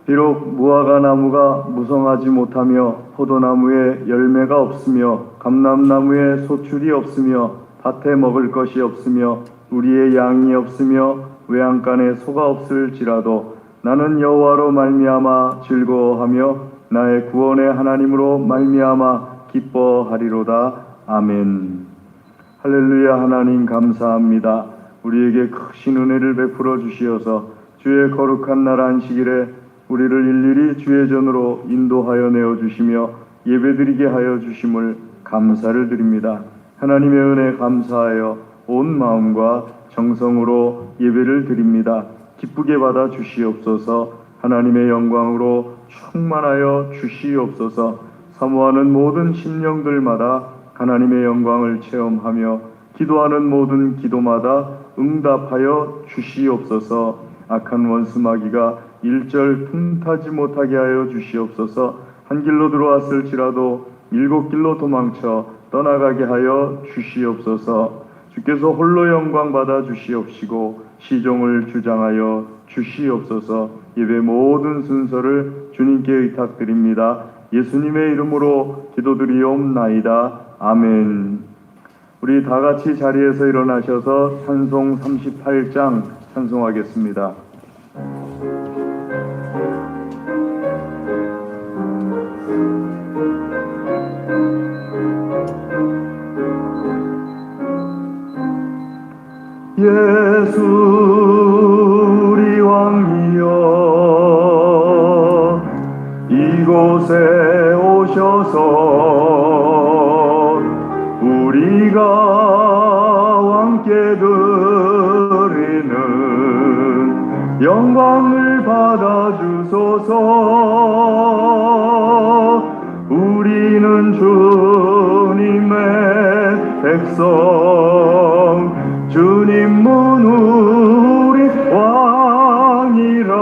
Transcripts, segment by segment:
비록 무화과 나무가 무성하지 못하며 포도나무에 열매가 없으며 감람나무에 소출이 없으며 밭에 먹을 것이 없으며 우리의 양이 없으며 외양간에 소가 없을지라도 나는 여호와로 말미암아 즐거워하며 나의 구원의 하나님으로 말미암아 기뻐하리로다. 아멘. 할렐루야. 하나님 감사합니다. 우리에게 크신 은혜를 베풀어 주시어서 주의 거룩한 날 안식일에 우리를 일일이 주의 전으로 인도하여 내어주시며 예배드리게 하여 주심을 감사를 드립니다. 하나님의 은혜 감사하여 온 마음과 정성으로 예배를 드립니다. 기쁘게 받아 주시옵소서. 하나님의 영광으로 충만하여 주시옵소서. 사모하는 모든 심령들마다 하나님의 영광을 체험하며 기도하는 모든 기도마다 응답하여 주시옵소서. 악한 원수 마귀가 일절 틈타지 못하게 하여 주시옵소서. 한 길로 들어왔을지라도 일곱 길로 도망쳐 떠나가게 하여 주시옵소서. 주께서 홀로 영광 받아 주시옵시고 시종을 주장하여 주시옵소서. 예배 모든 순서를 주님께 의탁드립니다. 예수님의 이름으로 기도드리옵나이다. 아멘. 우리 다 같이 자리에서 일어나셔서 찬송 38장 찬송하겠습니다. 예수 우리 왕이여 이곳에 오셔서 우리가 왕께 드리는 영광을 받아주소서. 우리는 주님의 백성 주님 문 우리 왕이라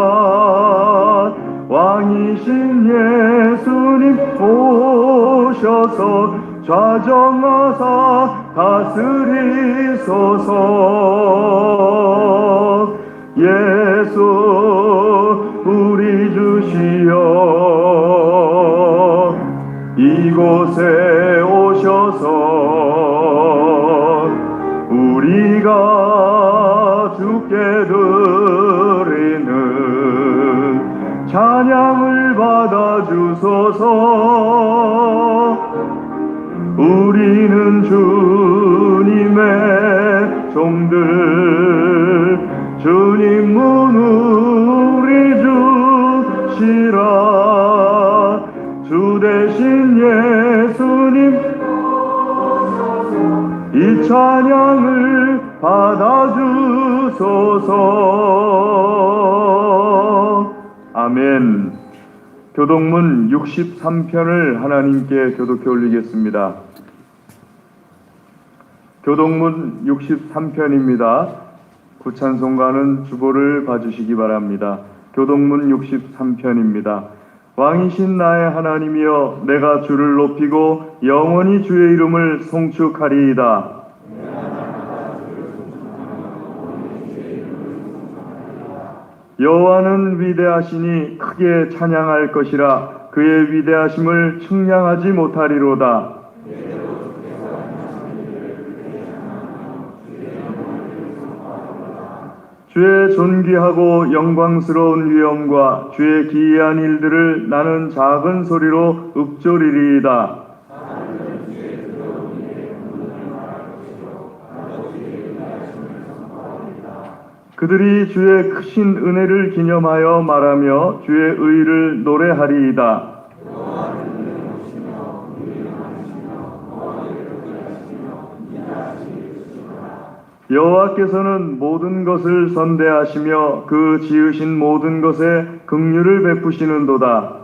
왕이신 예수님 오셔서 좌정하사 다스리소서. 예수 우리 주시여 이곳에 오셔서 우리가 주께 드리는 찬양을 받아주소서. 우리는 주님의 종들 주님 문 우리 주시라. 주 대신 예수님 이 찬양을 받아주소서. 아멘. 교독문 63편을 하나님께 교독해 올리겠습니다. 교독문 63편입니다. 구찬송가는 주보를 봐주시기 바랍니다. 교독문 63편입니다. 왕이신 나의 하나님이여 내가 주를 높이고 영원히 주의 이름을 송축하리이다. 여호와는 위대하시니 크게 찬양할 것이라. 그의 위대하심을 측량하지 못하리로다. 주의 존귀하고 영광스러운 위엄과 주의 기이한 일들을 나는 작은 소리로 읊조리리이다. 그들이 주의 크신 은혜를 기념하여 말하며 주의 의를 노래하리이다. 여호와께서는 모든 것을 선대하시며 그 지으신 모든 것에 긍휼을 베푸시는도다.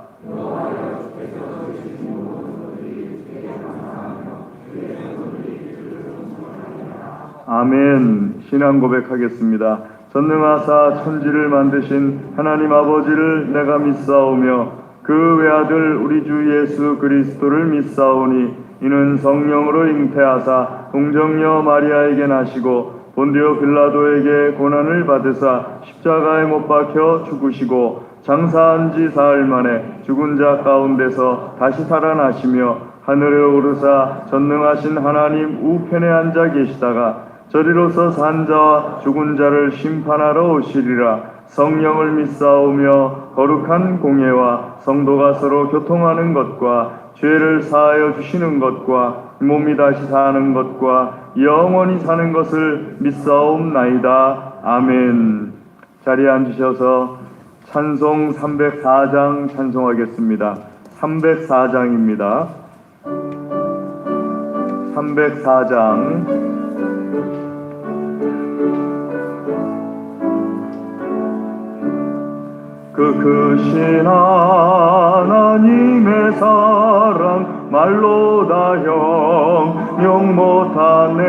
아멘. 신앙 고백하겠습니다. 전능하사 천지를 만드신 하나님 아버지를 내가 믿사오며 그 외아들 우리 주 예수 그리스도를 믿사오니 이는 성령으로 잉태하사 동정녀 마리아에게 나시고 본디오 빌라도에게 고난을 받으사 십자가에 못 박혀 죽으시고 장사한 지 사흘 만에 죽은 자 가운데서 다시 살아나시며 하늘에 오르사 전능하신 하나님 우편에 앉아 계시다가 저리로서 산 자와 죽은 자를 심판하러 오시리라. 성령을 믿사오며 거룩한 공예와 성도가 서로 교통하는 것과 죄를 사하여 주시는 것과 몸이 다시 사는 것과 영원히 사는 것을 믿사옵나이다. 아멘. 자리에 앉으셔서 찬송 304장 찬송하겠습니다. 304장입니다. 304장. 그 크신 하나님의 사랑 말로 다 형용 못하네.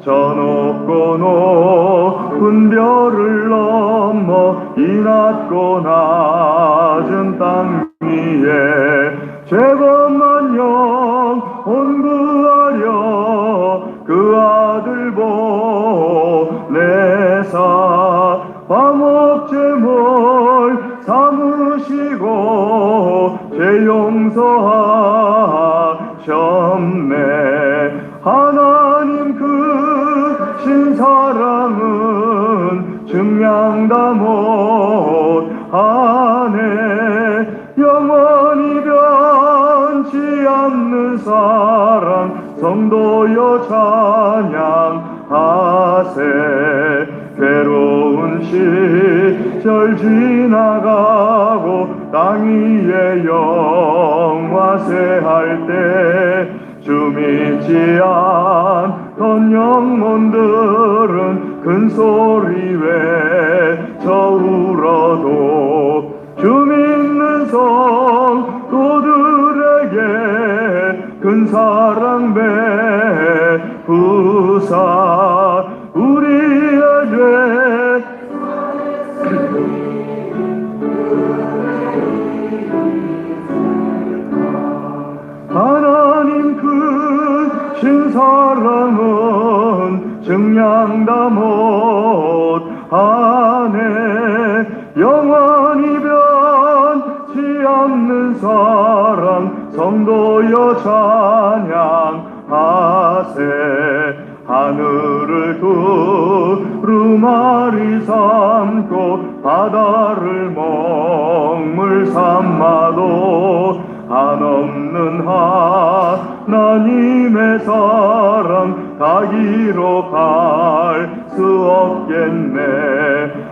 저 높고 높은 별을 넘어 이 낮고 낮은 땅 위에 죄범한 영혼 구하려 그 아들 보내사 밤옥제물 삼으시고 죄 용서하셨네. 하나님 크신 사랑은 증량다 못하네. 영원히 변치 않는 사랑 성도여 찬양하세. 괴로운 시절 지나가고 땅 위에 영화세할 때 주 믿지 않던 영혼들은 큰 소리 외쳐 울어도 주 믿는 성도들에게 큰 사랑 베푸사 우리의 죄 하나님 크신 사랑은 증량다 못하네. 영원히 변치 않는 사랑 성도여 찬양하세. 하늘을 두루마리 삼고 바다를 먹물 삼아도 한없는 하나님의 사랑 가기로 갈 수 없겠네.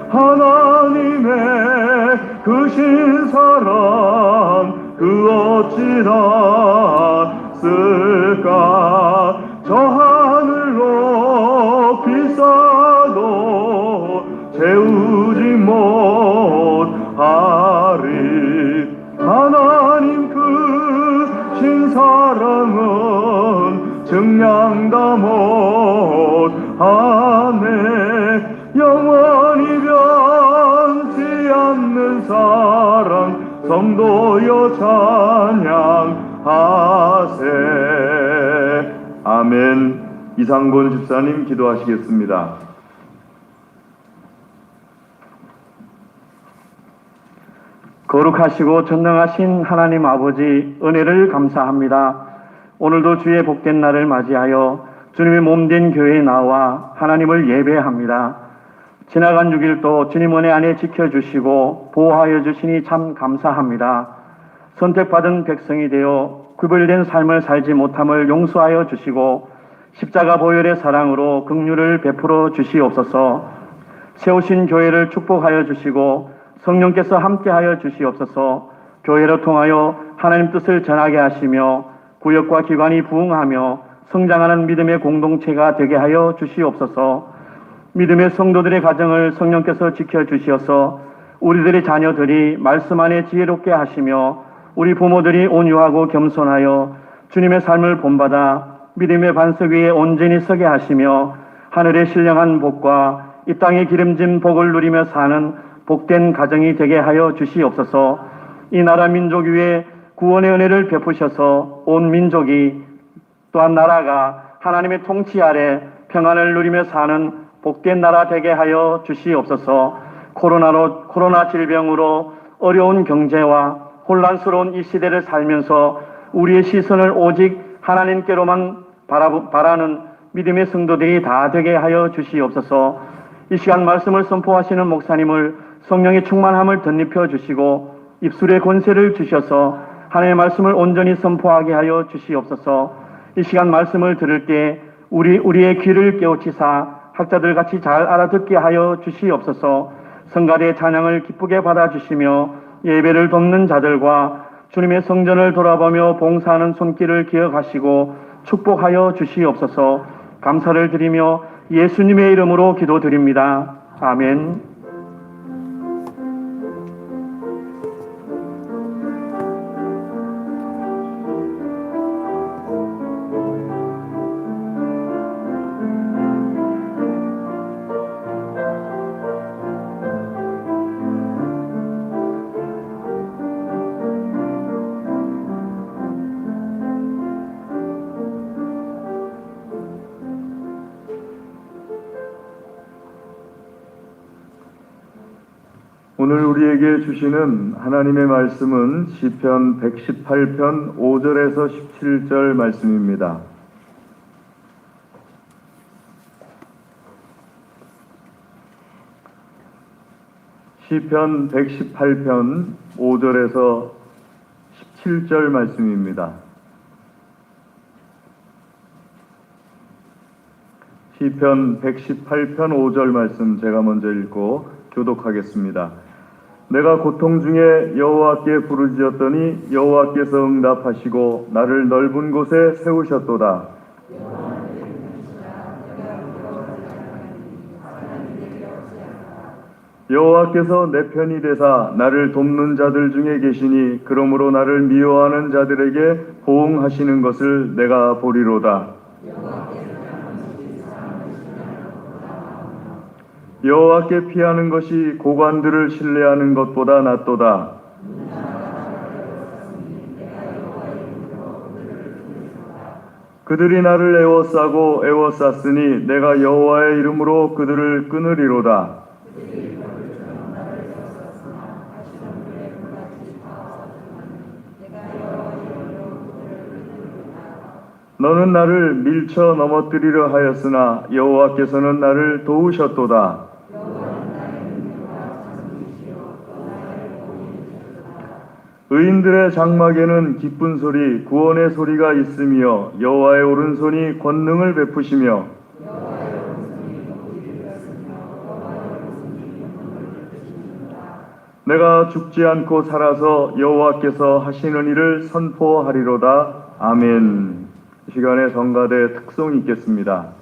하나님의 크신 사랑 그 어찌 닿았을까. 저 하늘 높이 쌓아도 채우지 못하리. 하나님 크신 사랑은 증량다 못하네. 영원히 변치 않는 사랑 성도여 찬양하세. 아멘. 이상곤 집사님 기도하시겠습니다. 거룩하시고 전능하신 하나님 아버지, 은혜를 감사합니다. 오늘도 주의 복된 날을 맞이하여 주님의 몸된 교회에 나와 하나님을 예배합니다. 지나간 6일도 주님 은혜 안에 지켜주시고 보호하여 주시니 참 감사합니다. 선택받은 백성이 되어 구별된 삶을 살지 못함을 용서하여 주시고 십자가 보혈의 사랑으로 긍휼을 베풀어 주시옵소서. 세우신 교회를 축복하여 주시고 성령께서 함께하여 주시옵소서. 교회를 통하여 하나님 뜻을 전하게 하시며 구역과 기관이 부흥하며 성장하는 믿음의 공동체가 되게 하여 주시옵소서. 믿음의 성도들의 가정을 성령께서 지켜주시어서 우리들의 자녀들이 말씀 안에 지혜롭게 하시며 우리 부모들이 온유하고 겸손하여 주님의 삶을 본받아 믿음의 반석 위에 온전히 서게 하시며 하늘의 신령한 복과 이 땅의 기름진 복을 누리며 사는 복된 가정이 되게 하여 주시옵소서. 이 나라 민족 위에 구원의 은혜를 베푸셔서 온 민족이 또한 나라가 하나님의 통치 아래 평안을 누리며 사는 복된 나라 되게 하여 주시옵소서. 코로나 질병으로 어려운 경제와 혼란스러운 이 시대를 살면서 우리의 시선을 오직 하나님께로만 바라는 믿음의 성도들이 다 되게 하여 주시옵소서. 이 시간 말씀을 선포하시는 목사님을 성령의 충만함을 덧입혀 주시고 입술의 권세를 주셔서 하나님의 말씀을 온전히 선포하게 하여 주시옵소서. 이 시간 말씀을 들을 때 우리의 귀를 깨우치사 학자들 같이 잘 알아듣게 하여 주시옵소서. 성가대의 찬양을 기쁘게 받아주시며 예배를 돕는 자들과 주님의 성전을 돌아보며 봉사하는 손길을 기억하시고 축복하여 주시옵소서. 감사를 드리며 예수님의 이름으로 기도드립니다. 아멘. 오늘 우리에게 주시는 하나님의 말씀은 시편 118편 5절에서 17절 말씀입니다. 시편 118편 5절에서 17절 말씀입니다. 시편 118편 5절 말씀 제가 먼저 읽고 교독하겠습니다. 내가 고통 중에 여호와께 부르짖었더니 여호와께서 응답하시고 나를 넓은 곳에 세우셨도다. 여호와께서 내 편이 되사 나를 돕는 자들 중에 계시니 그러므로 나를 미워하는 자들에게 보응하시는 것을 내가 보리로다. 여호와께 피하는 것이 고관들을 신뢰하는 것보다 낫도다. 그들이 나를 애워쌌으니 내가 여호와의 이름으로 그들을 끊으리로다. 너는 나를 밀쳐 넘어뜨리려 하였으나 여호와께서는 나를 도우셨도다. 의인들의 장막에는 기쁜 소리, 구원의 소리가 있으며 여호와의 오른손이 권능을 베푸시며 내가 죽지 않고 살아서 여호와께서 하시는 일을 선포하리로다. 아멘. 이 시간에 성가대 특송이 있겠습니다.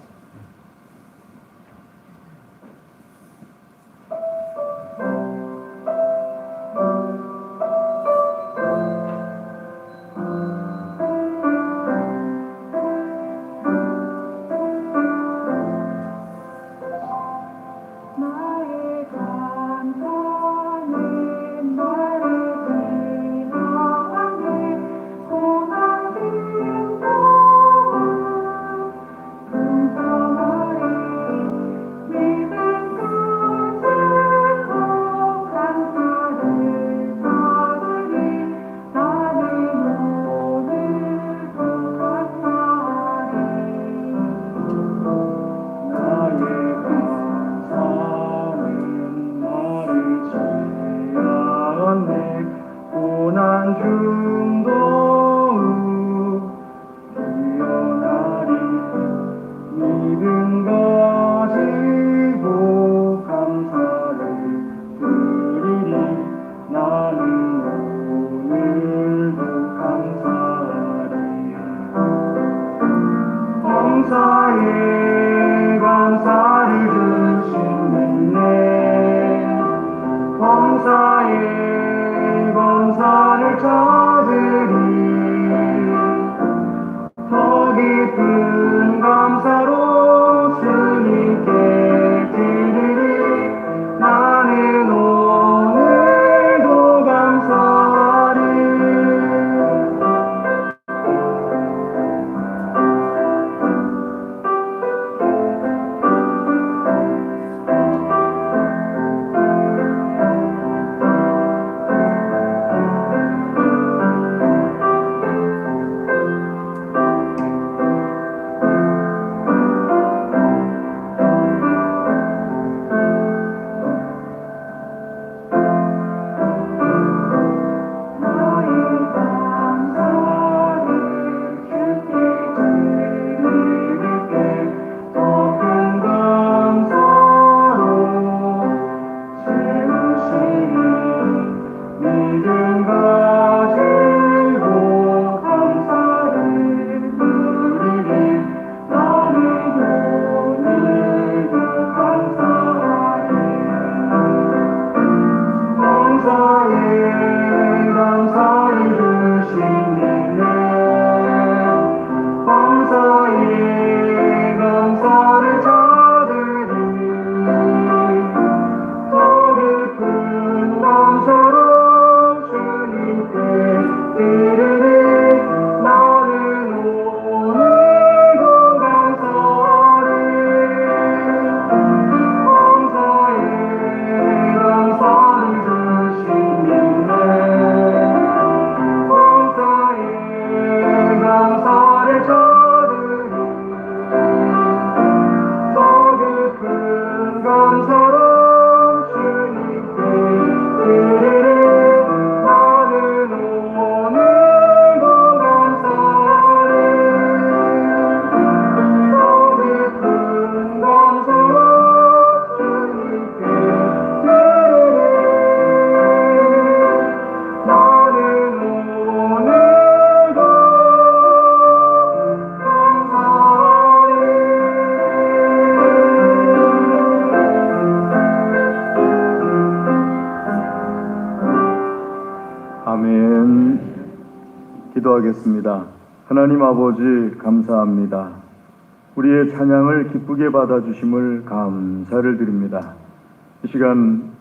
기도하겠습니다. 하나님 아버지 감사합니다. 우리의 찬양을 기쁘게 받아주심을 감사를 드립니다. 이 시간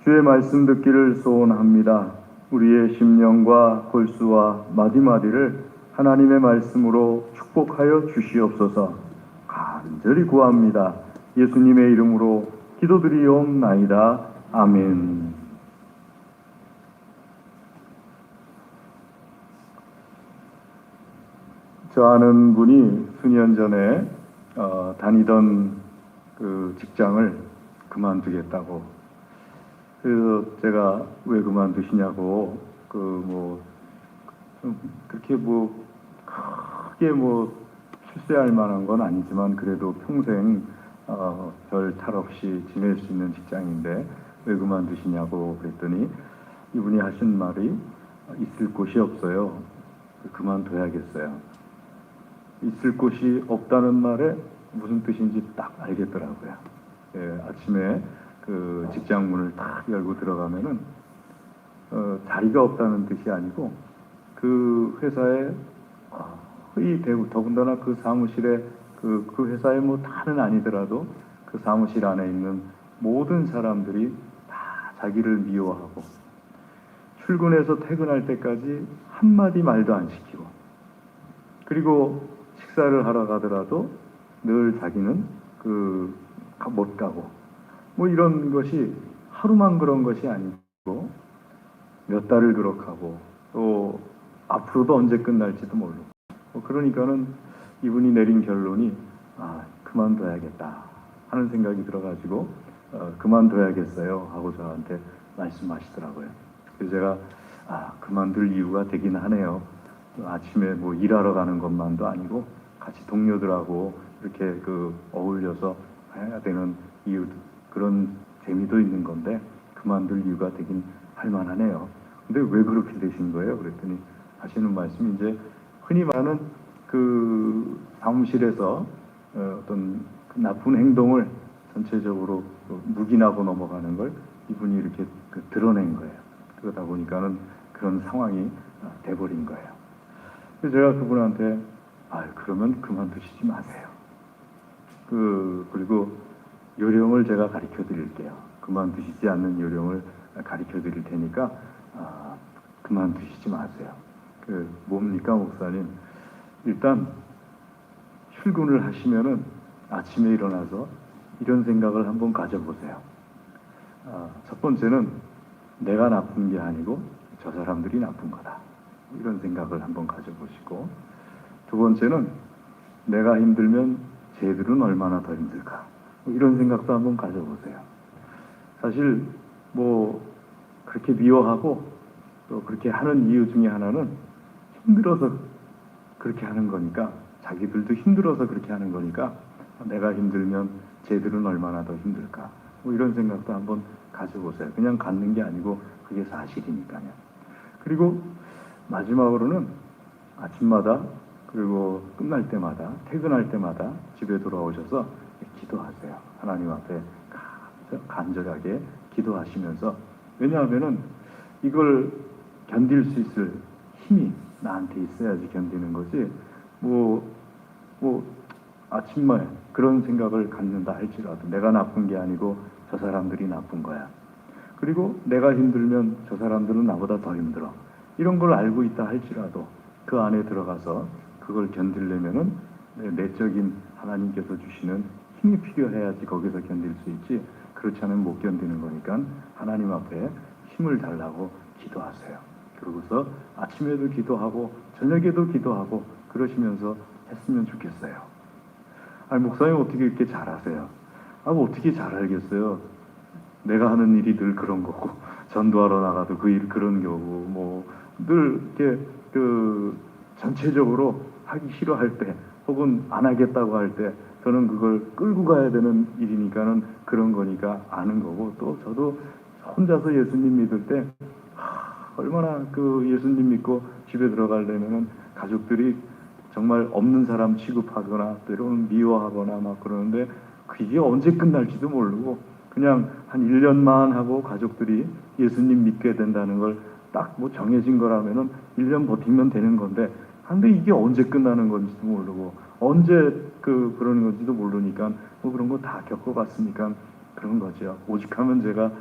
주의 말씀 듣기를 소원합니다. 우리의 심령과 골수와 마디마디를 하나님의 말씀으로 축복하여 주시옵소서. 간절히 구합니다. 예수님의 이름으로 기도드리옵나이다. 아멘. 저 아는 분이 수년 전에 다니던 그 직장을 그만두겠다고. 그래서 제가 왜 그만두시냐고 그렇게 크게 출세할 만한 건 아니지만 그래도 평생 별 탈 없이 지낼 수 있는 직장인데 왜 그만두시냐고 그랬더니 이분이 하신 말이 있을 곳이 없어요. 그만둬야겠어요. 있을 곳이 없다는 말에 무슨 뜻인지 딱 알겠더라고요. 예, 아침에 그 직장 문을 딱 열고 들어가면은 자리가 없다는 뜻이 아니고 그 회사에 회의되고 더군다나 그 사무실에 그 회사에 다는 아니더라도 그 사무실 안에 있는 모든 사람들이 다 자기를 미워하고 출근해서 퇴근할 때까지 한마디 말도 안 시키고 그리고 식사를 하러 가더라도 늘 자기는 못 가고 이런 것이 하루만 그런 것이 아니고 몇 달을 그렇게 하고 또 앞으로도 언제 끝날지도 모르고 그러니까는 이분이 내린 결론이 그만둬야겠다 하는 생각이 들어가지고 그만둬야겠어요 하고 저한테 말씀하시더라고요. 그래서 제가 그만둘 이유가 되긴 하네요. 아침에 일하러 가는 것만도 아니고 같이 동료들하고 이렇게 어울려서 해야 되는 이유 그런 재미도 있는 건데 그만둘 이유가 되긴 할 만하네요. 근데 왜 그렇게 되신 거예요? 그랬더니 하시는 말씀이 이제 흔히 말하는 그 사무실에서 어떤 나쁜 행동을 전체적으로 묵인하고 넘어가는 걸 이분이 이렇게 드러낸 거예요. 그러다 보니까는 그런 상황이 돼버린 거예요. 그래서 제가 그분한테 그러면 그만두시지 마세요. 그리고 요령을 제가 가르쳐 드릴게요. 그만두시지 않는 요령을 가르쳐 드릴 테니까 그만두시지 마세요. 뭡니까 목사님? 일단 출근을 하시면은 아침에 일어나서 이런 생각을 한번 가져보세요. 첫 번째는 내가 나쁜 게 아니고 저 사람들이 나쁜 거다. 이런 생각을 한번 가져보시고 두 번째는 내가 힘들면 쟤들은 얼마나 더 힘들까. 이런 생각도 한번 가져보세요. 사실 그렇게 미워하고 또 그렇게 하는 이유 중에 하나는 힘들어서 그렇게 하는 거니까 자기들도 힘들어서 그렇게 하는 거니까 내가 힘들면 쟤들은 얼마나 더 힘들까. 이런 생각도 한번 가져보세요. 그냥 갖는 게 아니고 그게 사실이니까요. 그리고 마지막으로는 아침마다 그리고 끝날 때마다 퇴근할 때마다 집에 돌아오셔서 기도하세요. 하나님 앞에 간절하게 기도하시면서 왜냐하면은 이걸 견딜 수 있을 힘이 나한테 있어야지 견디는 거지 아침에 그런 생각을 갖는다 할지라도 내가 나쁜 게 아니고 저 사람들이 나쁜 거야. 그리고 내가 힘들면 저 사람들은 나보다 더 힘들어. 이런 걸 알고 있다 할지라도 그 안에 들어가서 그걸 견디려면은 내적인 하나님께서 주시는 힘이 필요해야지 거기서 견딜 수 있지. 그렇지 않으면 못 견디는 거니까 하나님 앞에 힘을 달라고 기도하세요. 그러고서 아침에도 기도하고 저녁에도 기도하고 그러시면서 했으면 좋겠어요. 목사님 어떻게 이렇게 잘하세요? 어떻게 잘 알겠어요? 내가 하는 일이 늘 그런 거고 전도하러 나가도 그 일 그런 거고 늘 이렇게 전체적으로 하기 싫어할 때 혹은 안 하겠다고 할 때 저는 그걸 끌고 가야 되는 일이니까는 그런 거니까 아는 거고 또 저도 혼자서 예수님 믿을 때 얼마나 예수님 믿고 집에 들어가려면은 가족들이 정말 없는 사람 취급하거나 때로는 미워하거나 그러는데 그게 언제 끝날지도 모르고 그냥 한 1년만 하고 가족들이 예수님 믿게 된다는 걸 딱 뭐 정해진 거라면은 1년 버티면 되는 건데, 근데 이게 언제 끝나는 건지도 모르고 언제 그러는 건지도 모르니까 뭐 그런 거 다 겪어봤으니까 그런 거죠. 오직하면 제가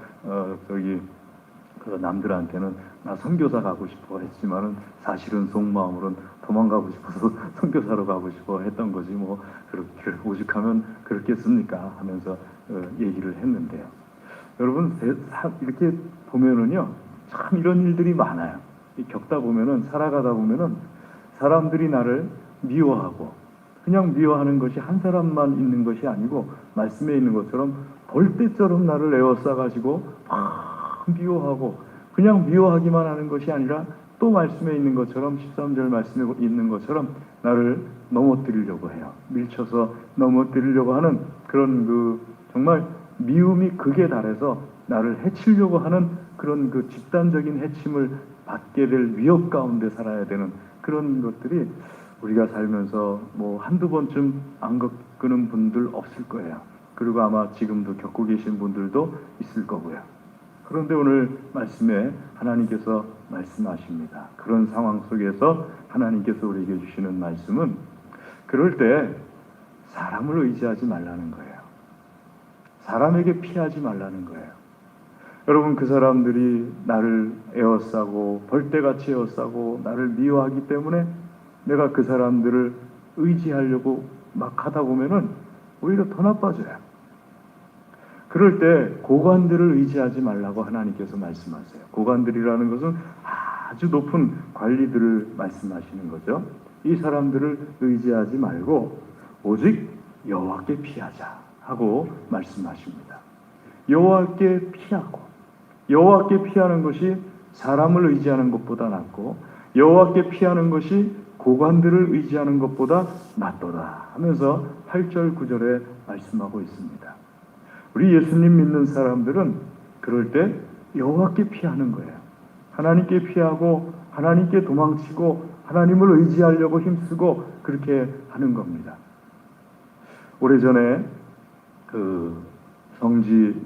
그 남들한테는 나 선교사 가고 싶어 했지만은 사실은 속마음으로는 도망가고 싶어서 선교사로 가고 싶어 했던 거지, 뭐 그렇게 오직하면 그렇겠습니까 하면서 얘기를 했는데요. 여러분, 이렇게 보면은요, 참 이런 일들이 많아요. 겪다 보면은, 살아가다 보면은 사람들이 나를 미워하고, 그냥 미워하는 것이 한 사람만 있는 것이 아니고 말씀에 있는 것처럼 벌떼처럼 나를 에워싸가지고 막 미워하고, 그냥 미워하기만 하는 것이 아니라 또 말씀에 있는 것처럼 13절 말씀에 있는 것처럼 나를 넘어뜨리려고 해요. 밀쳐서 넘어뜨리려고 하는 그런 정말 미움이 극에 달해서 나를 해치려고 하는 그런 집단적인 해침을 받게 될 위협 가운데 살아야 되는 그런 것들이 우리가 살면서 뭐 한두 번쯤 안 겪는 분들 없을 거예요. 그리고 아마 지금도 겪고 계신 분들도 있을 거고요. 그런데 오늘 말씀에 하나님께서 말씀하십니다. 그런 상황 속에서 하나님께서 우리에게 주시는 말씀은, 그럴 때 사람을 의지하지 말라는 거예요. 사람에게 피하지 말라는 거예요. 여러분, 그 사람들이 나를 에워싸고 벌떼같이 에워싸고 나를 미워하기 때문에 내가 그 사람들을 의지하려고 막 하다 보면은 오히려 더 나빠져요. 그럴 때 고관들을 의지하지 말라고 하나님께서 말씀하세요. 고관들이라는 것은 아주 높은 관리들을 말씀하시는 거죠. 이 사람들을 의지하지 말고 오직 여호와께 피하자 하고 말씀하십니다. 여호와께 피하고, 여호와께 피하는 것이 사람을 의지하는 것보다 낫고, 여호와께 피하는 것이 고관들을 의지하는 것보다 낫도다 하면서 8절 9절에 말씀하고 있습니다. 우리 예수님 믿는 사람들은 그럴 때 여호와께 피하는 거예요. 하나님께 피하고 하나님께 도망치고 하나님을 의지하려고 힘쓰고 그렇게 하는 겁니다. 오래전에 성지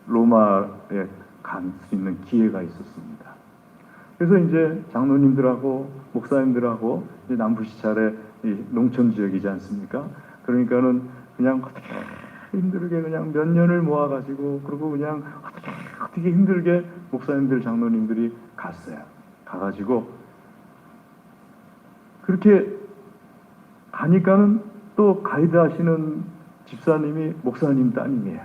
로마에 갈 수 있는 기회가 있었습니다. 그래서 이제 장로님들하고 목사님들하고 이제 남부시찰의 농촌 지역이지 않습니까? 그러니까는 그냥 힘들게 그냥 몇 년을 모아가지고, 그리고 그냥 어떻게 힘들게 목사님들 장로님들이 갔어요. 가가지고 그렇게 가니까는 또 가이드 하시는 집사님이 목사님 따님이에요.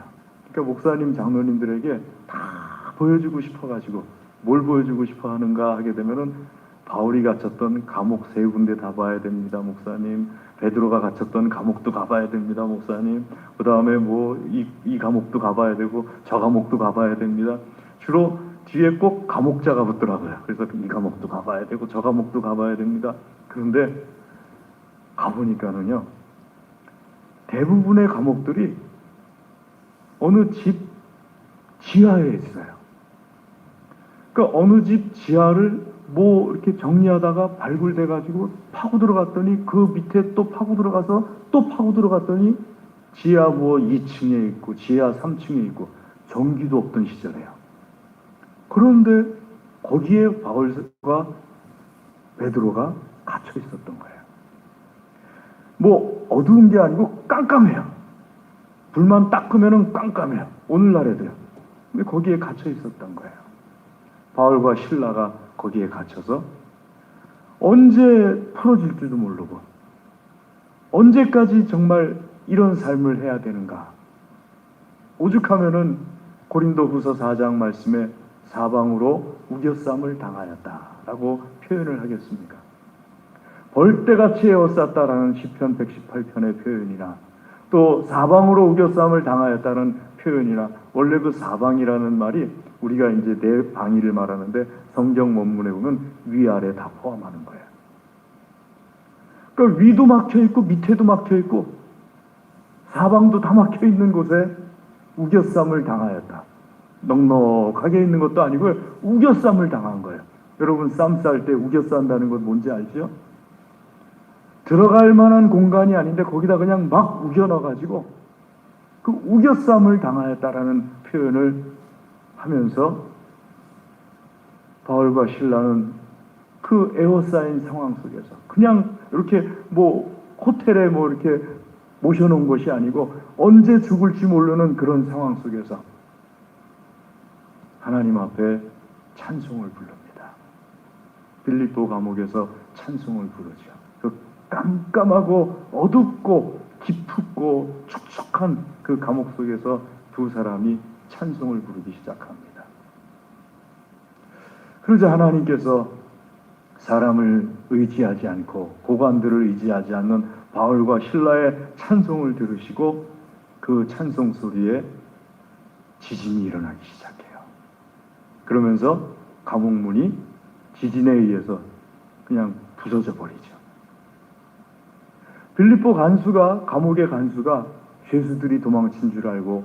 그러니까 목사님 장로님들에게 다 보여주고 싶어가지고, 뭘 보여주고 싶어 하는가 하게 되면은 바울이 갇혔던 감옥 3군데 다 봐야 됩니다, 목사님. 베드로가 갇혔던 감옥도 가봐야 됩니다, 목사님. 그 다음에 뭐 이 감옥도 가봐야 되고 저 감옥도 가봐야 됩니다. 주로 뒤에 꼭 감옥자가 붙더라고요. 그래서 이 감옥도 가봐야 되고 저 감옥도 가봐야 됩니다. 그런데 가보니까는요, 대부분의 감옥들이 어느 집 지하에 있어요. 그러니까 어느 집 지하를 뭐 이렇게 정리하다가 발굴돼 가지고 파고 들어갔더니 그 밑에 또 파고 들어가서 또 파고 들어갔더니 지하 뭐 2층에 있고 지하 3층에 있고 전기도 없던 시절이에요. 그런데 거기에 바울과 베드로가 갇혀 있었던 거예요. 뭐 어두운 게 아니고 깜깜해요. 불만 딱 끄면은 깜깜해요. 오늘날에도요. 근데 거기에 갇혀 있었던 거예요. 바울과 실라가 거기에 갇혀서 언제 풀어질지도 모르고, 언제까지 정말 이런 삶을 해야 되는가. 오죽하면은 고린도후서 4장 말씀에 사방으로 우겨쌈을 당하였다라고 표현을 하겠습니까? 벌떼같이 에워쌌다라는 시편 118편의 표현이나 또 사방으로 우겨쌈을 당하였다는 표현이나, 원래 그 사방이라는 말이 우리가 이제 내 방위를 말하는데 성경 원문에 보면 위아래 다 포함하는 거예요. 그러니까 위도 막혀 있고 밑에도 막혀 있고 사방도 다 막혀 있는 곳에 우겨쌈을 당하였다. 넉넉하게 있는 것도 아니고 우겨쌈을 당한 거예요. 여러분, 쌈 쌀 때 우겨 싼다는 건 뭔지 알죠? 들어갈 만한 공간이 아닌데 거기다 그냥 막 우겨 넣어가지고 그 우겨쌈을 당하였다라는 표현을 하면서 바울과 실라는 그 에워싸인 상황 속에서 그냥 이렇게 뭐 호텔에 뭐 이렇게 모셔놓은 것이 아니고 언제 죽을지 모르는 그런 상황 속에서 하나님 앞에 찬송을 부릅니다. 빌립보 감옥에서 찬송을 부르죠. 그 깜깜하고 어둡고 깊고 축축한 그 감옥 속에서 두 사람이 찬송을 부르기 시작합니다. 그러자 하나님께서 사람을 의지하지 않고 고관들을 의지하지 않는 바울과 실라의 찬송을 들으시고 그 찬송 소리에 지진이 일어나기 시작해요. 그러면서 감옥문이 지진에 의해서 그냥 부서져 버리죠. 빌립보 간수가 감옥의 간수가 죄수들이 도망친 줄 알고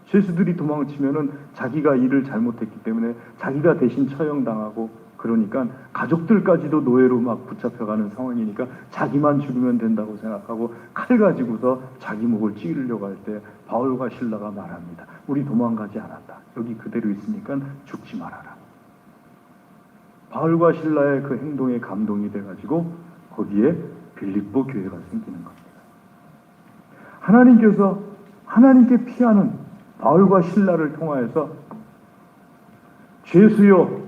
죄수들이 도망치면은 자기가 일을 잘못했기 때문에 자기가 대신 처형당하고 그러니까 가족들까지도 노예로 막 붙잡혀가는 상황이니까 자기만 죽으면 된다고 생각하고 칼 가지고서 자기 목을 찌르려고 할 때 바울과 실라가 말합니다. 우리 도망가지 않았다. 여기 그대로 있으니까 죽지 말아라. 바울과 신라의 그 행동에 감동이 돼가지고 거기에 빌립보 교회가 생기는 겁니다. 하나님께서 하나님께 피하는 바울과 신라를 통하여서 죄수요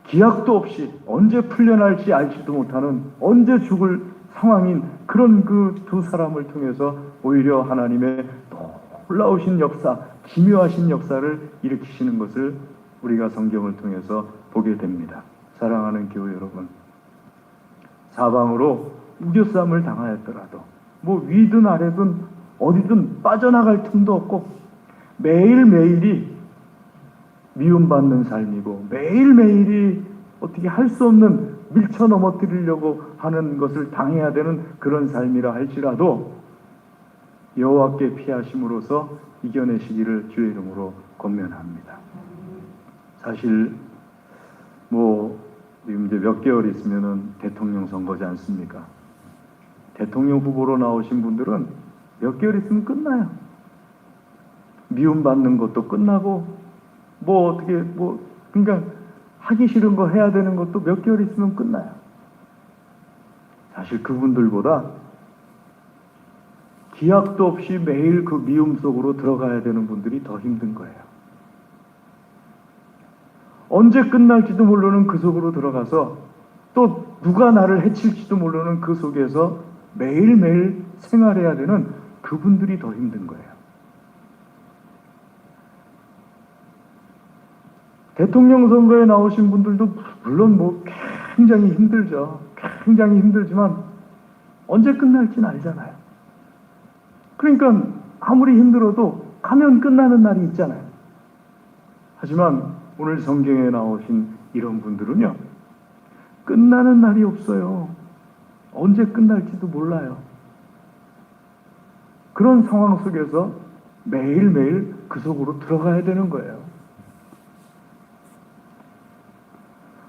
기약도 없이 언제 풀려날지 알지도 못하는 언제 죽을 상황인 그런 그 두 사람을 통해서 오히려 하나님의 놀라우신 역사, 기묘하신 역사를 일으키시는 것을 우리가 성경을 통해서 보게 됩니다. 사랑하는 교회 여러분, 사방으로 우겨쌈을 당하였더라도 뭐 위든 아래든 어디든 빠져나갈 틈도 없고 매일매일이 미움받는 삶이고 매일매일이 어떻게 할 수 없는 밀쳐 넘어뜨리려고 하는 것을 당해야 되는 그런 삶이라 할지라도 여호와께 피하심으로써 이겨내시기를 주의 이름으로 권면합니다. 사실 뭐 지금 이제 몇 개월 있으면은 대통령 선거지 않습니까? 대통령 후보로 나오신 분들은 몇 개월 있으면 끝나요. 미움받는 것도 끝나고 뭐 어떻게 뭐 그러니까 하기 싫은 거 해야 되는 것도 몇 개월 있으면 끝나요. 사실 그분들보다 기약도 없이 매일 그 미움 속으로 들어가야 되는 분들이 더 힘든 거예요. 언제 끝날지도 모르는 그 속으로 들어가서 또 누가 나를 해칠지도 모르는 그 속에서 매일매일 생활해야 되는 그분들이 더 힘든 거예요. 대통령 선거에 나오신 분들도 물론 뭐 굉장히 힘들죠. 굉장히 힘들지만 언제 끝날지는 알잖아요. 그러니까 아무리 힘들어도 가면 끝나는 날이 있잖아요. 하지만 오늘 성경에 나오신 이런 분들은요, 끝나는 날이 없어요. 언제 끝날지도 몰라요. 그런 상황 속에서 매일매일 그 속으로 들어가야 되는 거예요.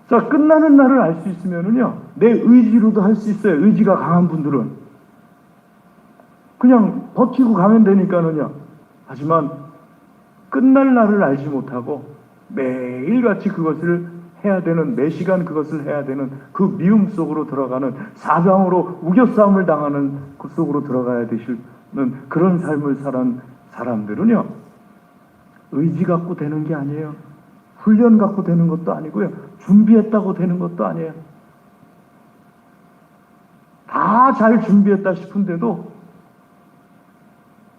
자, 끝나는 날을 알 수 있으면은요, 내 의지로도 할 수 있어요. 의지가 강한 분들은. 그냥 버티고 가면 되니까는요. 하지만 끝날 날을 알지 못하고 매일같이 그것을 해야 되는, 매 시간 그것을 해야 되는 그 미움 속으로 들어가는, 사방으로 우겨싸움을 당하는 그 속으로 들어가야 되시는 그런 삶을 살은 사람들은요, 의지 갖고 되는 게 아니에요. 훈련 갖고 되는 것도 아니고요. 준비했다고 되는 것도 아니에요. 다 잘 준비했다 싶은데도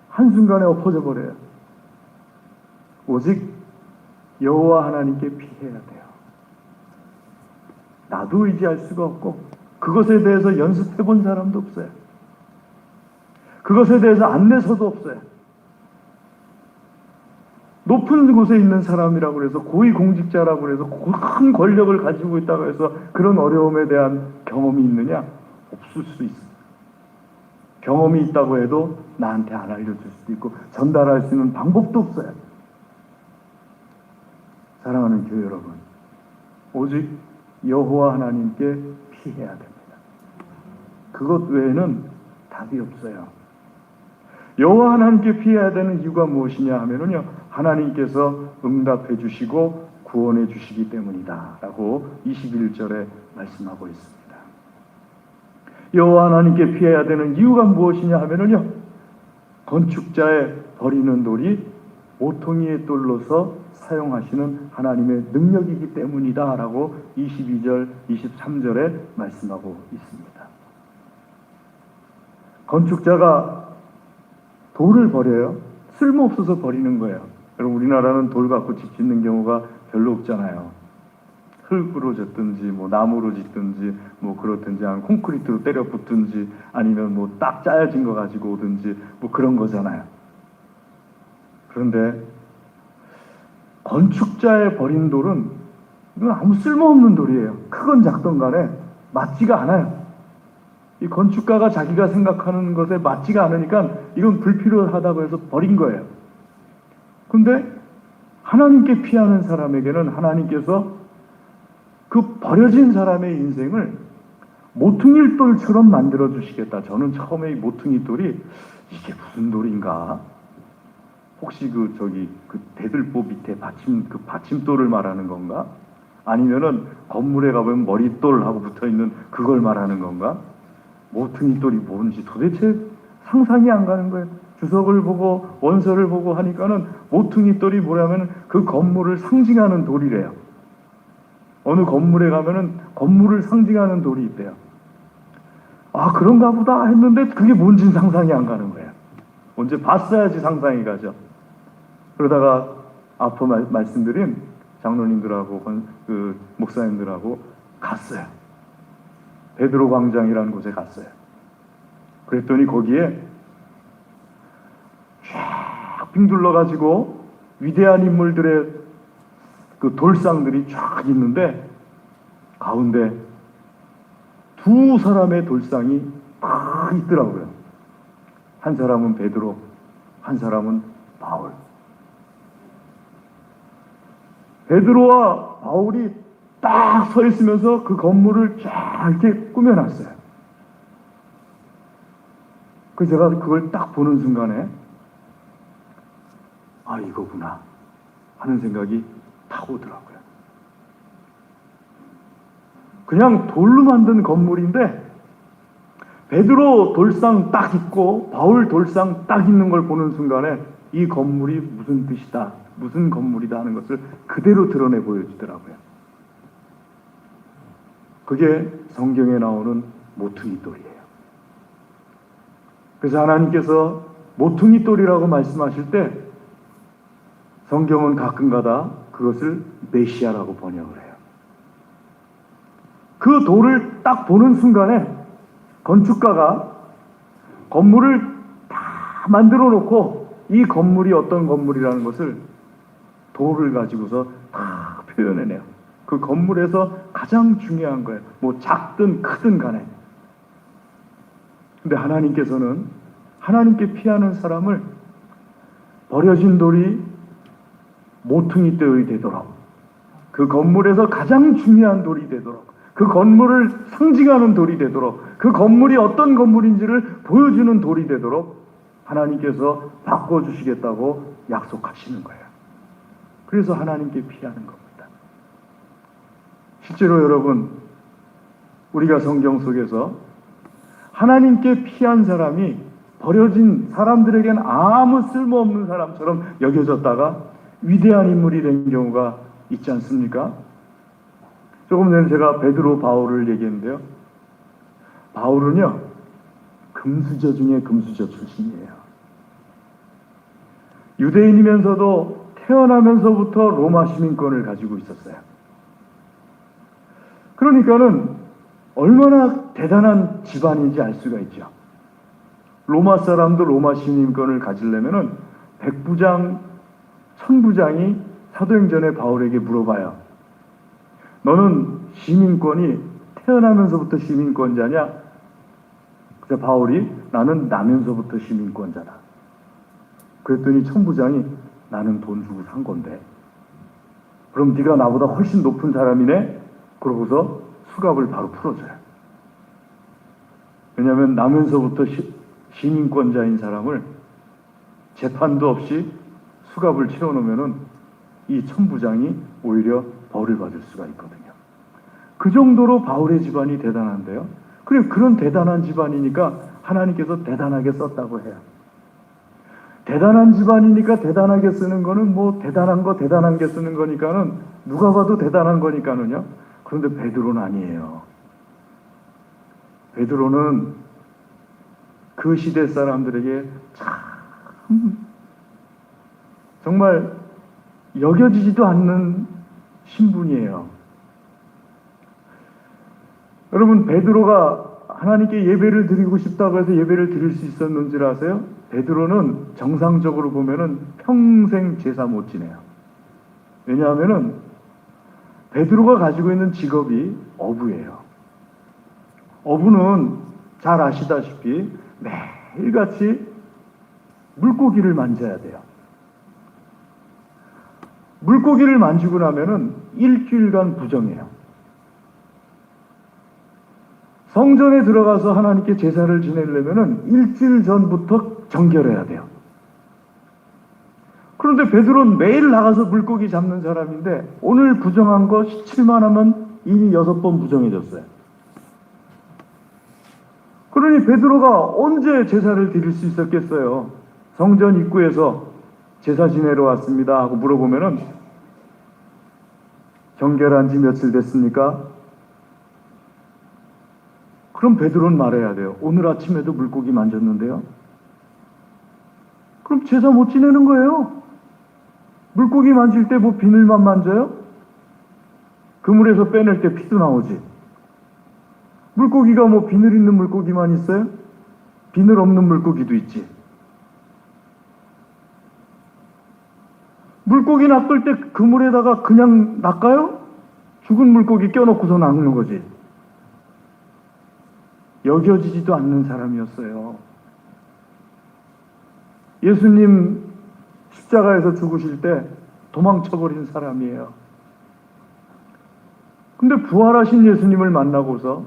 한순간에 엎어져 버려요. 오직 여호와 하나님께 피해야 돼요. 나도 의지할 수가 없고 그것에 대해서 연습해 본 사람도 없어요. 그것에 대해서 안내서도 없어요. 높은 곳에 있는 사람이라고 해서 고위공직자라고 해서 큰 권력을 가지고 있다고 해서 그런 어려움에 대한 경험이 있느냐? 없을 수 있어요. 경험이 있다고 해도 나한테 안 알려줄 수도 있고 전달할 수 있는 방법도 없어요. 사랑하는 교회 여러분, 오직 여호와 하나님께 피해야 됩니다. 그것 외에는 답이 없어요. 여호와 하나님께 피해야 되는 이유가 무엇이냐 하면은요, 하나님께서 응답해 주시고 구원해 주시기 때문이다 라고 21절에 말씀하고 있습니다. 여호와 하나님께 피해야 되는 이유가 무엇이냐 하면은요, 건축자의 버리는 돌이 모퉁이의 돌로서 사용하시는 하나님의 능력이기 때문이다 라고 22절, 23절에 말씀하고 있습니다. 건축자가 돌을 버려요. 쓸모없어서 버리는 거예요. 여러분, 우리나라는 돌 갖고 집 짓는 경우가 별로 없잖아요. 흙으로 짓든지 뭐 나무로 짓든지 뭐 그렇든지 아니면 콘크리트로 때려 붙든지 아니면 뭐 딱 짜여진 거 가지고 오든지 뭐 그런 거잖아요. 그런데 건축자의 버린 돌은 이건 아무 쓸모없는 돌이에요. 크건 작던 간에 맞지가 않아요. 이 건축가가 자기가 생각하는 것에 맞지가 않으니까 이건 불필요하다고 해서 버린 거예요. 근데 하나님께 피하는 사람에게는 하나님께서 그 버려진 사람의 인생을 모퉁이 돌처럼 만들어 주시겠다. 저는 처음에 이 모퉁이 돌이 이게 무슨 돌인가? 혹시 그 대들보 밑에 받침돌을 말하는 건가? 아니면은 건물에 가보면 머릿돌하고 붙어 있는 그걸 말하는 건가? 모퉁이 돌이 뭔지 도대체 상상이 안 가는 거예요. 주석을 보고 원서를 보고 하니까는 모퉁이 돌이 뭐냐면 그 건물을 상징하는 돌이래요. 어느 건물에 가면은 건물을 상징하는 돌이 있대요. 아, 그런가 보다 했는데 그게 뭔진 상상이 안 가는 거예요. 언제 봤어야지 상상이 가죠. 그러다가 앞서 말씀드린 장로님들하고 그 목사님들하고 갔어요. 베드로 광장이라는 곳에 갔어요. 그랬더니 거기에 쫙 빙둘러가지고 위대한 인물들의 그 돌상들이 쫙 있는데 가운데 두 사람의 돌상이 딱 있더라고요. 한 사람은 베드로, 한 사람은 바울. 베드로와 바울이 딱 서 있으면서 그 건물을 쫙 이렇게 꾸며놨어요. 그래서 제가 그걸 딱 보는 순간에 아, 이거구나 하는 생각이 딱 오더라고요. 그냥 돌로 만든 건물인데 베드로 돌상 딱 있고 바울 돌상 딱 있는 걸 보는 순간에 이 건물이 무슨 뜻이다, 무슨 건물이다 하는 것을 그대로 드러내 보여주더라고요. 그게 성경에 나오는 모퉁이 돌이에요. 그래서 하나님께서 모퉁이 돌이라고 말씀하실 때 성경은 가끔가다 그것을 메시아라고 번역을 해요. 그 돌을 딱 보는 순간에 건축가가 건물을 다 만들어 놓고 이 건물이 어떤 건물이라는 것을 돌을 가지고서 다 표현해내요. 그 건물에서 가장 중요한 거예요. 뭐 작든 크든 간에. 근데 하나님께서는 하나님께 피하는 사람을 버려진 돌이 모퉁이 돌이 되도록, 그 건물에서 가장 중요한 돌이 되도록, 그 건물을 상징하는 돌이 되도록, 그 건물이 어떤 건물인지를 보여주는 돌이 되도록 하나님께서 바꿔주시겠다고 약속하시는 거예요. 그래서 하나님께 피하는 겁니다. 실제로 여러분, 우리가 성경 속에서 하나님께 피한 사람이 버려진 사람들에겐 아무 쓸모없는 사람처럼 여겨졌다가 위대한 인물이 된 경우가 있지 않습니까? 조금 전에 제가 베드로 바울을 얘기했는데요. 바울은요, 금수저 중에 금수저 출신이에요. 유대인이면서도 태어나면서부터 로마 시민권을 가지고 있었어요. 그러니까는 얼마나 대단한 집안인지 알 수가 있죠. 로마 사람도 로마 시민권을 가지려면은 백부장, 천부장이 사도행전에 바울에게 물어봐요. 너는 시민권이 태어나면서부터 시민권자냐? 그래서 바울이 나는 나면서부터 시민권자다. 그랬더니 천부장이 나는 돈 주고 산 건데. 그럼 네가 나보다 훨씬 높은 사람이네? 그러고서 수갑을 바로 풀어줘요. 왜냐하면 나면서부터 시민권자인 사람을 재판도 없이 수갑을 채워놓으면은 이 천부장이 오히려 벌을 받을 수가 있거든요. 그 정도로 바울의 집안이 대단한데요. 그래, 그런 대단한 집안이니까 하나님께서 대단하게 썼다고 해요. 대단한 집안이니까 대단하게 쓰는 거는 뭐 대단한 게 쓰는 거니까는 누가 봐도 대단한 거니까는요. 그런데 베드로는 아니에요. 베드로는 그 시대 사람들에게 참 정말 여겨지지도 않는 신분이에요. 여러분, 베드로가 하나님께 예배를 드리고 싶다고 해서 예배를 드릴 수 있었는 줄 아세요? 베드로는 정상적으로 보면은 평생 제사 못 지내요. 왜냐하면은 베드로가 가지고 있는 직업이 어부예요. 어부는 잘 아시다시피 매일같이 물고기를 만져야 돼요. 물고기를 만지고 나면은 일주일간 부정해요. 성전에 들어가서 하나님께 제사를 지내려면은 일주일 전부터 정결해야 돼요. 그런데 베드로는 매일 나가서 물고기 잡는 사람인데 오늘 부정한 거 17만 하면 이미 6번 부정해졌어요. 그러니 베드로가 언제 제사를 드릴 수 있었겠어요? 성전 입구에서 제사 지내러 왔습니다 하고 물어보면은 정결한 지 며칠 됐습니까? 그럼 베드로는 말해야 돼요. 오늘 아침에도 물고기 만졌는데요. 그럼 제사 못 지내는 거예요. 물고기 만질 때 뭐 비늘만 만져요? 그물에서 빼낼 때 피도 나오지. 물고기가 뭐 비늘 있는 물고기만 있어요? 비늘 없는 물고기도 있지. 물고기 낚을 때 그물에다가 그냥 낚아요? 죽은 물고기 껴놓고서 낚는 거지. 여겨지지도 않는 사람이었어요. 예수님 십자가에서 죽으실 때 도망쳐버린 사람이에요. 근데 부활하신 예수님을 만나고서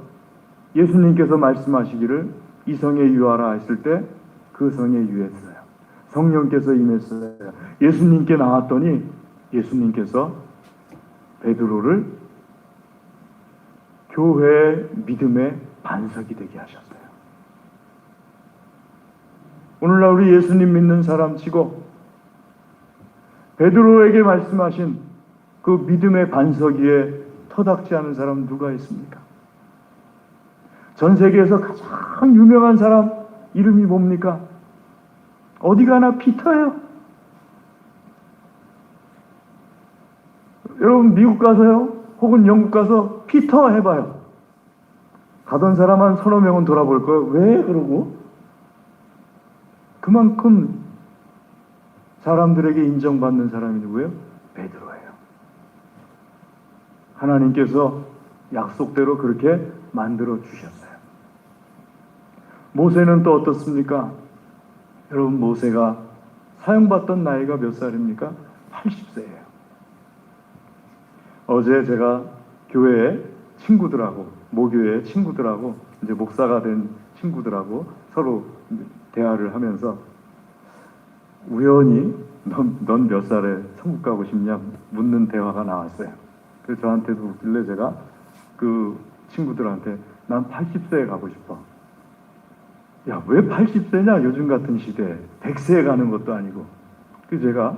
예수님께서 말씀하시기를 이 성에 유하라 했을 때 그 성에 유했어요. 성령께서 임했어요. 예수님께 나왔더니 예수님께서 베드로를 교회의 믿음의 반석이 되게 하셨어요. 오늘날 우리 예수님 믿는 사람 치고 베드로에게 말씀하신 그 믿음의 반석 위에 터닥지 않은 사람 누가 있습니까? 전 세계에서 가장 유명한 사람 이름이 뭡니까? 어디 가나 피터예요. 여러분 미국 가서요, 혹은 영국 가서 피터 해봐요. 가던 사람 한 서너 명은 돌아볼 거예요. 왜 그러고? 그만큼 사람들에게 인정받는 사람이 누구예요? 베드로예요. 하나님께서 약속대로 그렇게 만들어 주셨어요. 모세는 또 어떻습니까? 여러분 모세가 사용받던 나이가 몇 살입니까? 80세예요. 어제 제가 교회에 친구들하고, 모교회 친구들하고, 이제 목사가 된 친구들하고 서로 대화를 하면서 우연히 넌 몇 살에 천국 가고 싶냐 묻는 대화가 나왔어요. 그래서 저한테도 웃길래 제가 그 친구들한테 난 80세에 가고 싶어. 야, 왜 80세냐? 요즘 같은 시대에 100세에 가는 것도 아니고. 그래서 제가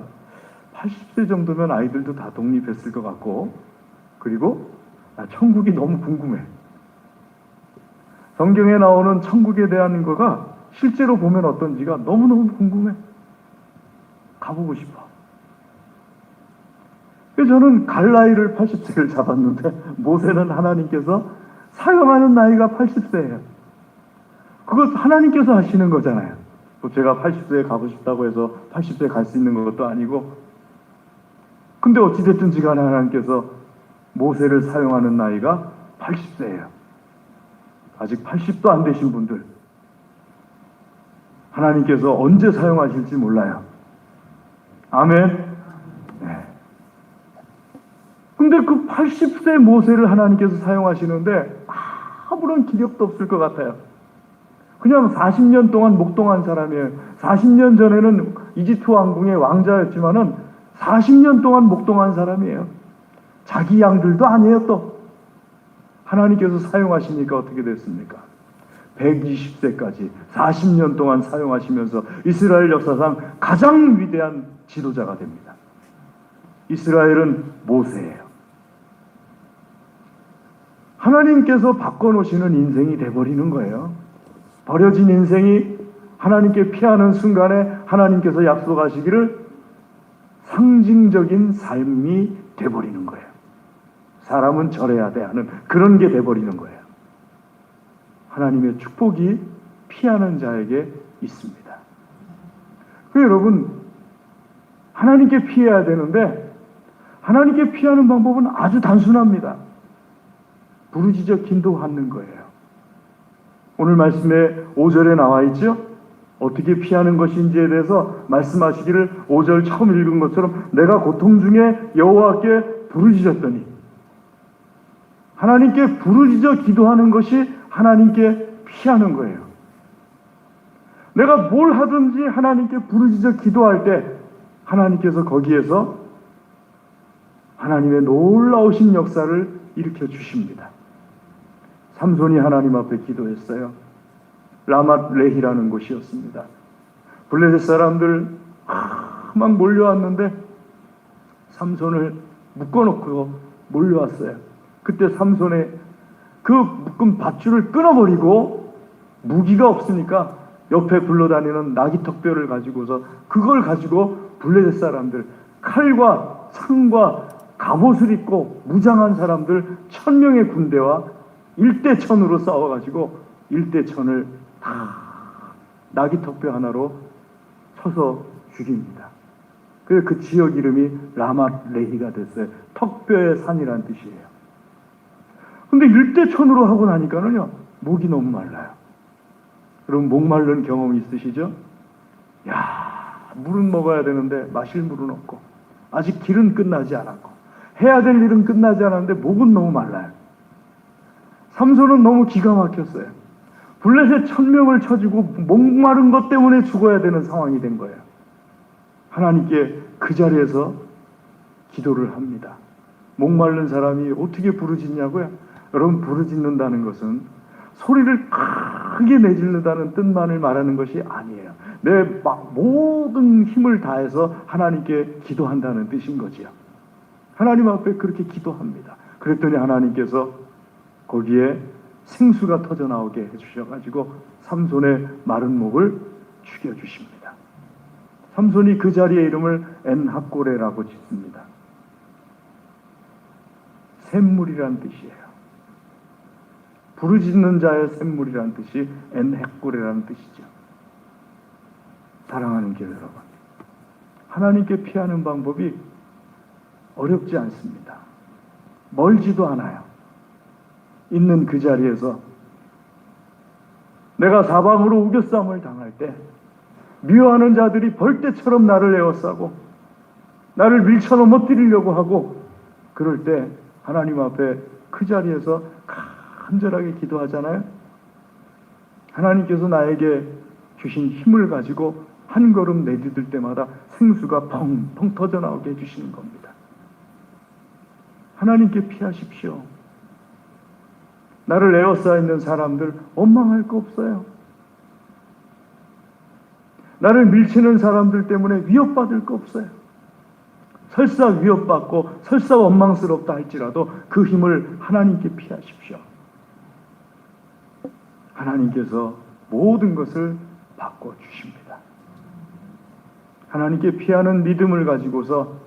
80세 정도면 아이들도 다 독립했을 것 같고, 그리고 천국이 너무 궁금해. 성경에 나오는 천국에 대한 거가 실제로 보면 어떤지가 너무너무 궁금해. 가보고 싶어. 그래서 저는 갈 나이를 80세를 잡았는데 모세는 하나님께서 사용하는 나이가 80세예요. 그것 하나님께서 하시는 거잖아요. 뭐 제가 80세에 가고 싶다고 해서 80세에 갈 수 있는 것도 아니고. 근데 어찌됐든지 간에 하나님께서 모세를 사용하는 나이가 80세예요. 아직 80도 안 되신 분들, 하나님께서 언제 사용하실지 몰라요. 아멘. 네. 근데 그 80세 모세를 하나님께서 사용하시는데 아무런 기력도 없을 것 같아요. 그냥 40년 동안 목동한 사람이에요. 40년 전에는 이집트 왕궁의 왕자였지만은 40년 동안 목동한 사람이에요. 자기 양들도 아니에요. 또 하나님께서 사용하시니까 어떻게 됐습니까? 120세까지 40년 동안 사용하시면서 이스라엘 역사상 가장 위대한 지도자가 됩니다. 이스라엘은 모세예요. 하나님께서 바꿔놓으시는 인생이 돼버리는 거예요. 버려진 인생이 하나님께 피하는 순간에 하나님께서 약속하시기를 상징적인 삶이 돼버리는 거예요. 사람은 절해야 돼 하는 그런 게 돼버리는 거예요. 하나님의 축복이 피하는 자에게 있습니다. 여러분, 하나님께 피해야 되는데 하나님께 피하는 방법은 아주 단순합니다. 부르짖어 기도하는 거예요. 오늘 말씀에 5절에 나와 있죠? 어떻게 피하는 것인지에 대해서 말씀하시기를 5절 처음 읽은 것처럼 내가 고통 중에 여호와께 부르짖었더니, 하나님께 부르짖어 기도하는 것이 하나님께 피하는 거예요. 내가 뭘 하든지 하나님께 부르짖어 기도할 때 하나님께서 거기에서 하나님의 놀라우신 역사를 일으켜 주십니다. 삼손이 하나님 앞에 기도했어요. 라맛 레히라는 곳이었습니다. 블레셋 사람들 막 몰려왔는데 삼손을 묶어놓고 몰려왔어요. 그때 삼손의 그 묶은 밧줄을 끊어버리고 무기가 없으니까 옆에 굴러다니는 나귀턱뼈를 가지고서 그걸 가지고 블레셋 사람들, 칼과 창과 갑옷을 입고 무장한 사람들 1000명의 군대와 1대1000으로 싸워가지고 1대1000을 다 나귀턱뼈 하나로 쳐서 죽입니다. 그래서 그 지역 이름이 라맛 레히가 됐어요. 턱뼈의 산이란 뜻이에요. 근데 1대1000으로 하고 나니까는요, 목이 너무 말라요. 여러분, 목 마른 경험 있으시죠? 물은 먹어야 되는데 마실 물은 없고, 아직 길은 끝나지 않았고, 해야 될 일은 끝나지 않았는데 목은 너무 말라요. 삼손은 너무 기가 막혔어요. 블레셋 1000명을 쳐주고 목마른 것 때문에 죽어야 되는 상황이 된 거예요. 하나님께 그 자리에서 기도를 합니다. 목마른 사람이 어떻게 부르짖냐고요? 여러분, 부르짖는다는 것은 소리를 크게 내지른다는 뜻만을 말하는 것이 아니에요. 내 모든 힘을 다해서 하나님께 기도한다는 뜻인 거지요. 하나님 앞에 그렇게 기도합니다. 그랬더니 하나님께서 거기에 생수가 터져 나오게 해주셔가지고 삼손의 마른 목을 죽여주십니다. 삼손이 그 자리의 이름을 엔합고레라고 짓습니다. 샘물이란 뜻이에요. 부르짖는 자의 샘물이란 뜻이 엔합고레라는 뜻이죠. 사랑하는 교회 여러분, 하나님께 피하는 방법이 어렵지 않습니다. 멀지도 않아요. 있는 그 자리에서 내가 사방으로 우겨싸움을 당할 때 미워하는 자들이 벌떼처럼 나를 에워싸고 나를 밀쳐 넘어뜨리려고 하고, 그럴 때 하나님 앞에 그 자리에서 간절하게 기도하잖아요. 하나님께서 나에게 주신 힘을 가지고 한 걸음 내디딜 때마다 생수가 펑펑 터져 나오게 해주시는 겁니다. 하나님께 피하십시오. 나를 에워싸 있는 사람들 원망할 거 없어요. 나를 밀치는 사람들 때문에 위협받을 거 없어요. 설사 위협받고 설사 원망스럽다 할지라도 그 힘을 하나님께 피하십시오. 하나님께서 모든 것을 바꿔주십니다. 하나님께 피하는 믿음을 가지고서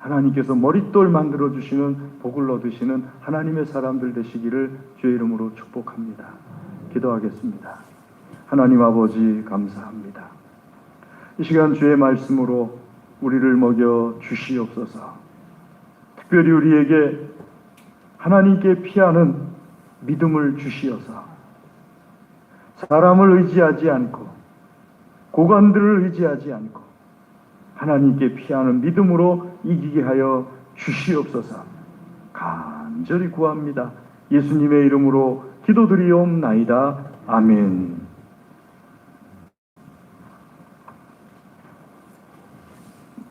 하나님께서 머릿돌 만들어주시는 복을 얻으시는 하나님의 사람들 되시기를 주의 이름으로 축복합니다. 기도하겠습니다. 하나님 아버지, 감사합니다. 이 시간 주의 말씀으로 우리를 먹여 주시옵소서. 특별히 우리에게 하나님께 피하는 믿음을 주시어서 사람을 의지하지 않고 고관들을 의지하지 않고 하나님께 피하는 믿음으로 이기게 하여 주시옵소서. 간절히 구합니다. 예수님의 이름으로 기도드리옵나이다. 아멘.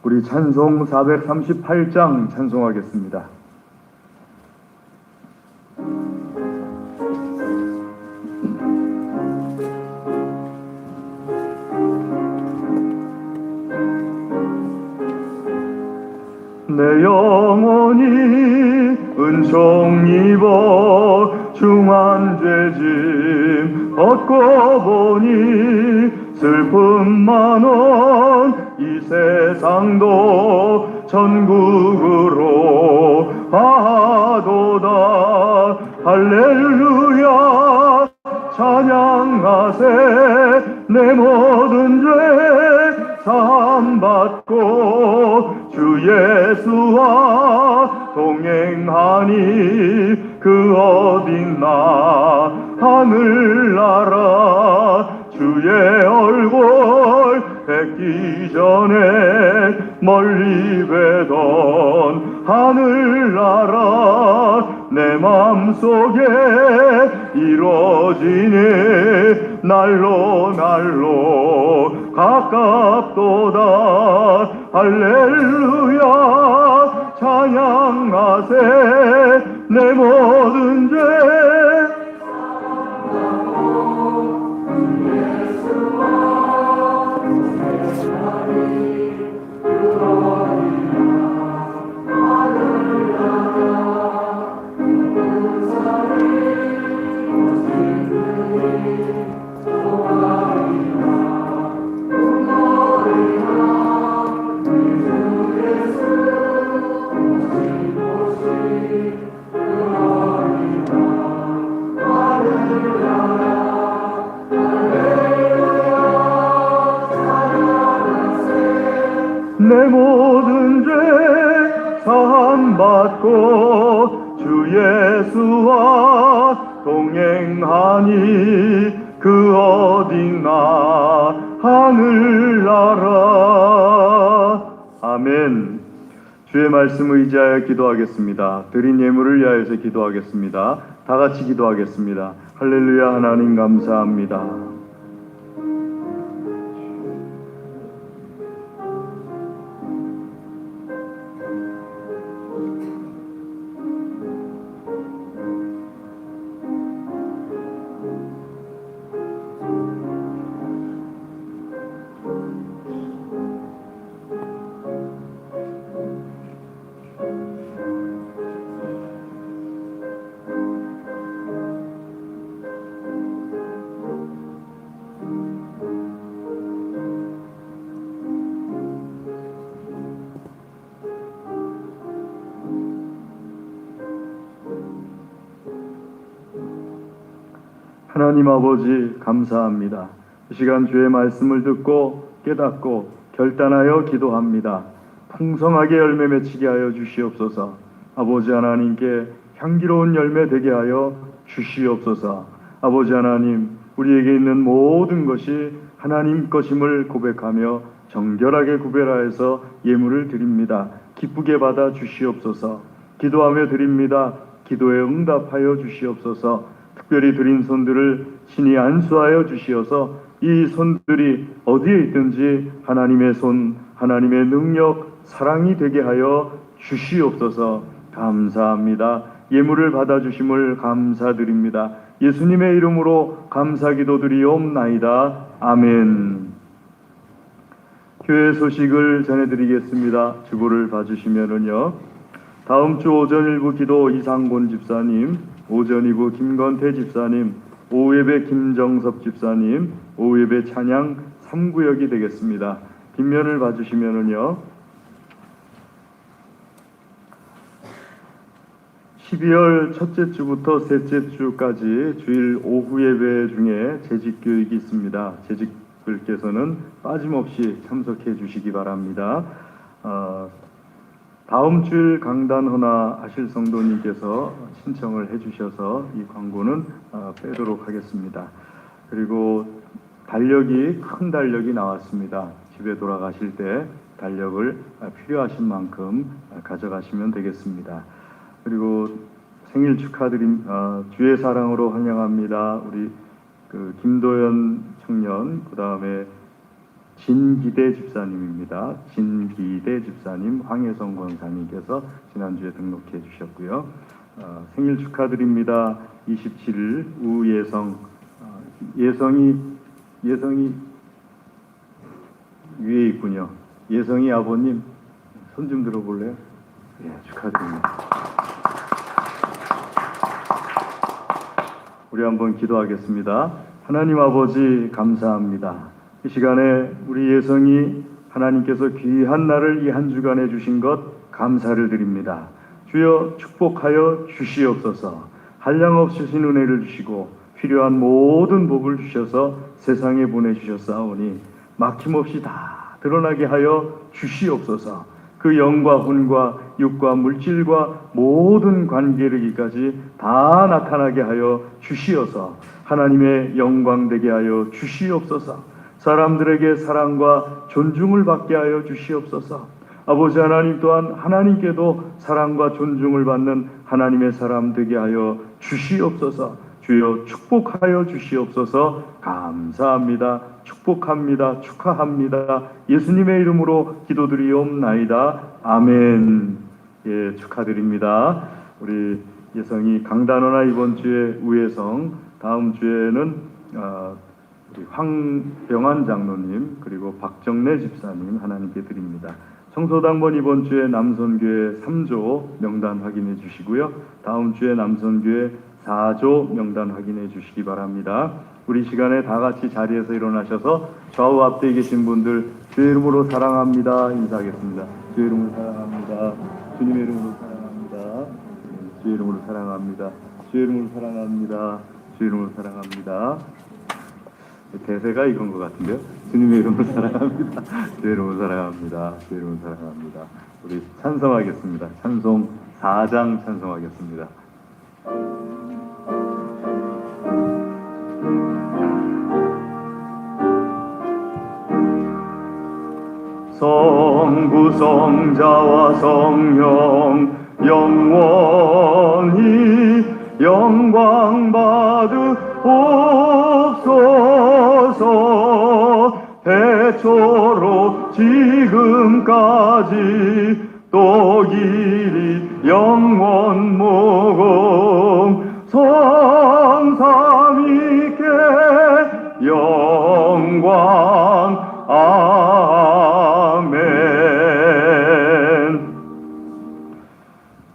우리 우리 찬송 438장 찬송하겠습니다. 내 영혼이 은총 입어 중한 죄짐 얻고 보니 슬픔 많은 이 세상도 천국으로 가도다. 할렐루야 찬양하세. 내 모든 죄 사함받고 주 예수와 동행하니 그 어딨나 하늘나라. 주의 얼굴 뵙기 전에 멀리 뵈던 하늘나라. 내 맘속에 이루어지니 날로 날로 가깝도다. 할렐루야 찬양하세. 내 모든 죄 내 모든 죄 사함받고 주 예수와 동행하니 그 어딨나 하늘나라. 아멘. 주의 말씀 의지하여 기도하겠습니다. 드린 예물을 위하여서 기도하겠습니다. 다 같이 기도하겠습니다. 할렐루야. 하나님 감사합니다. 하나님 아버지 감사합니다. 이 시간 주의 말씀을 듣고 깨닫고 결단하여 기도합니다. 풍성하게 열매 맺히게 하여 주시옵소서. 아버지 하나님께 향기로운 열매 되게 하여 주시옵소서. 아버지 하나님, 우리에게 있는 모든 것이 하나님 것임을 고백하며 정결하게 구별하여서 예물을 드립니다. 기쁘게 받아 주시옵소서. 기도하며 드립니다. 기도에 응답하여 주시옵소서. 특별히 드린 손들을 신이 안수하여 주시어서 이 손들이 어디에 있든지 하나님의 손, 하나님의 능력, 사랑이 되게 하여 주시옵소서. 감사합니다. 예물을 받아주심을 감사드립니다. 예수님의 이름으로 감사기도드리옵나이다. 아멘. 교회 소식을 전해드리겠습니다. 주보를 봐주시면은요. 다음 주 오전 1부 기도 이상곤 집사님, 오전 2부 김건태 집사님, 오후 예배 김정섭 집사님, 오후 예배 찬양 3구역이 되겠습니다. 뒷면을 봐주시면은요. 12월 첫째 주부터 셋째 주까지 주일 오후 예배 중에 재직 교육이 있습니다. 재직들께서는 빠짐없이 참석해 주시기 바랍니다. 다음 주일 강단 헌화하실 성도님께서 신청을 해주셔서 이 광고는 빼도록 하겠습니다. 그리고 큰 달력이 나왔습니다. 집에 돌아가실 때 달력을 필요하신 만큼 가져가시면 되겠습니다. 그리고 생일 주의 사랑으로 환영합니다. 우리 김도연 청년, 그 다음에 진기대 집사님입니다. 진기대 집사님, 황혜성 권사님께서 지난주에 등록해 주셨고요. 생일 축하드립니다. 27일 우예성, 예성이 위에 있군요. 예성이 아버님 손 좀 들어볼래요? 예, 축하드립니다. 우리 한번 기도하겠습니다. 하나님 아버지 감사합니다. 이 시간에 우리 예성이 하나님께서 귀한 날을 이 한 주간에 주신 것 감사를 드립니다. 주여 축복하여 주시옵소서. 한량없으신 은혜를 주시고 필요한 모든 복을 주셔서 세상에 보내주셨사오니 막힘없이 다 드러나게 하여 주시옵소서. 그 영과 혼과 육과 물질과 모든 관계르기까지 다 나타나게 하여 주시어서 하나님의 영광 되게 하여 주시옵소서. 사람들에게 사랑과 존중을 받게 하여 주시옵소서. 아버지 하나님 또한 하나님께도 사랑과 존중을 받는 하나님의 사람 되게 하여 주시옵소서. 주여 축복하여 주시옵소서. 감사합니다. 축복합니다. 축하합니다. 예수님의 이름으로 기도드리옵나이다. 아멘. 예, 축하드립니다. 우리 예성이 강단원아 이번 주에 우예성, 다음 주에는 우리 황병환 장로님 그리고 박정래 집사님 하나님께 드립니다. 청소당번 이번 주에 남선교회 3조 명단 확인해 주시고요. 다음 주에 남선교회 4조 명단 확인해 주시기 바랍니다. 우리 시간에 다 같이 자리에서 일어나셔서 좌우 앞뒤에 계신 분들 주의 이름으로 사랑합니다 인사하겠습니다. 주의 이름으로 사랑합니다. 주님의 이름으로 사랑합니다. 주의 이름으로 사랑합니다. 주의 이름으로 사랑합니다. 주의 이름으로 사랑합니다. 대세가 이건 것 같은데요. 주님의 이름으로 사랑합니다. 주의 이름으로 사랑합니다. 주의 이름으로 사랑합니다. 우리 찬송하겠습니다. 찬송 4장 찬송하겠습니다. 성부 성자와 성령 영원히 영광 받으옵소서. 태초로 지금까지 또 길이 영원 모공 성삼위께 영광 아멘.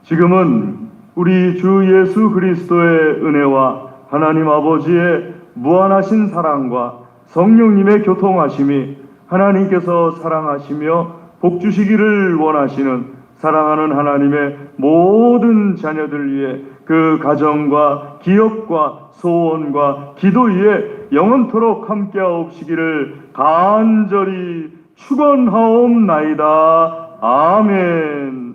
지금은 우리 주 예수 그리스도의 은혜와 하나님 아버지의 무한하신 사랑과 성령님의 교통하심이 하나님께서 사랑하시며 복 주시기를 원하시는 사랑하는 하나님의 모든 자녀들 위해 그 가정과 기업과 소원과 기도 위에 영원토록 함께하옵시기를 간절히 축원하옵나이다. 아멘.